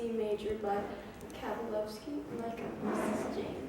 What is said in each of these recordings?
C major by Kabalevsky. Like Mrs. Jane.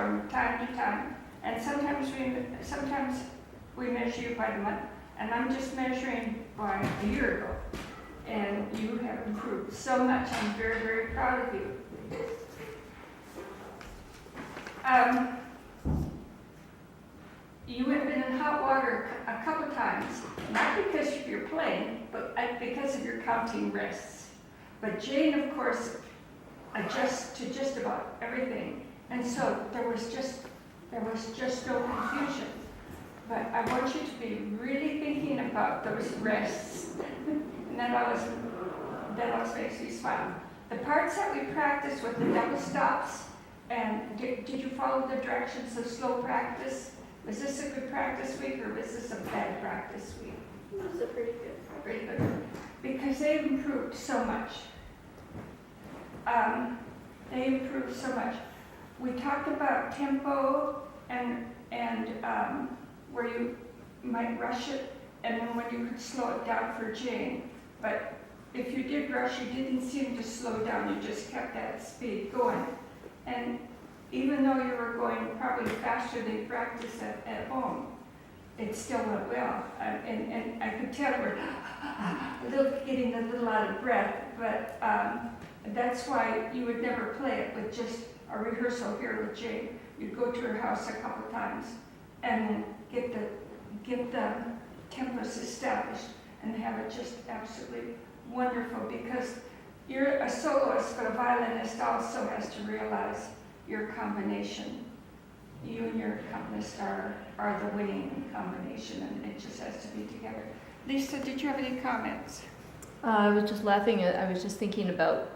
from time to time, and sometimes we measure you by the month, and I'm just measuring by a year ago, and you have improved so much. I'm very, very proud of you. You have been in hot water a couple times, not because of your playing, but because of your counting wrists. But Jane, of course, adjusts to just about everything, and so there was just no confusion. But I want you to be really thinking about those wrists, and that always makes me smile. The parts that we practice with the double stops, and did you follow the directions of slow practice? Was this a good practice week, or was this a bad practice week? It was a pretty good. Pretty good. Because they improved so much. They improved so much. We talked about tempo and where you might rush it, and then when you could slow it down for Jane. But if you did rush, you didn't seem to slow down. You just kept that speed going. And even though you were going probably faster than you practiced at home, it still went well. And I could tell you were getting a little out of breath, but that's why you would never play it with just a rehearsal here with Jane. You'd go to her house a couple times and then get the tempos established and have it just absolutely wonderful, because you're a soloist, but a violinist also has to realize your combination. You and your accompanist are the winning combination, and it just has to be together. Lisa, did you have any comments? I was just laughing. I was just thinking about,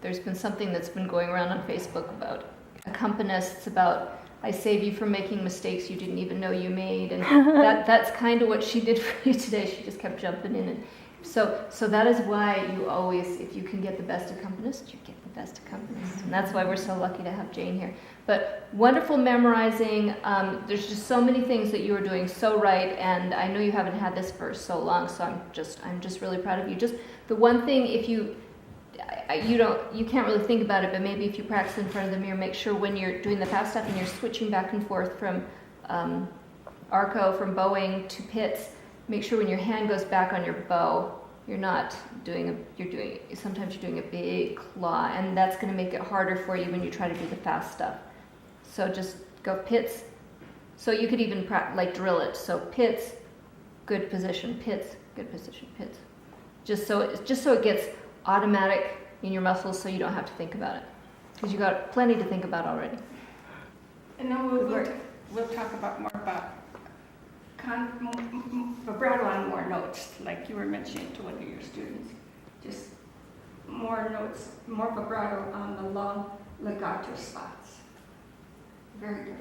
there's been something that's been going around on Facebook about accompanists, about I save you from making mistakes you didn't even know you made, and that's kind of what she did for you today. She just kept jumping in, and so that is why you always, if you can get the best accompanist, you get the best accompanist, and that's why we're so lucky to have Jane here. But wonderful memorizing. There's just so many things that you are doing so right, and I know you haven't had this for so long, so I'm just really proud of you. Just the one thing, if you can't really think about it, but maybe if you practice in front of the mirror, make sure when you're doing the fast stuff and you're switching back and forth from arco, from bowing to pits, make sure when your hand goes back on your bow, sometimes you're doing a big claw, and that's going to make it harder for you when you try to do the fast stuff. So just go pits. So you could even drill it. So pits, good position, pits, good position, pits. Just so it gets automatic in your muscles, so you don't have to think about it, because you got plenty to think about already. And then we'll talk about more about vibrato on more notes, like you were mentioning to one of your students. Just more notes, more vibrato on the long legato spots. Very good.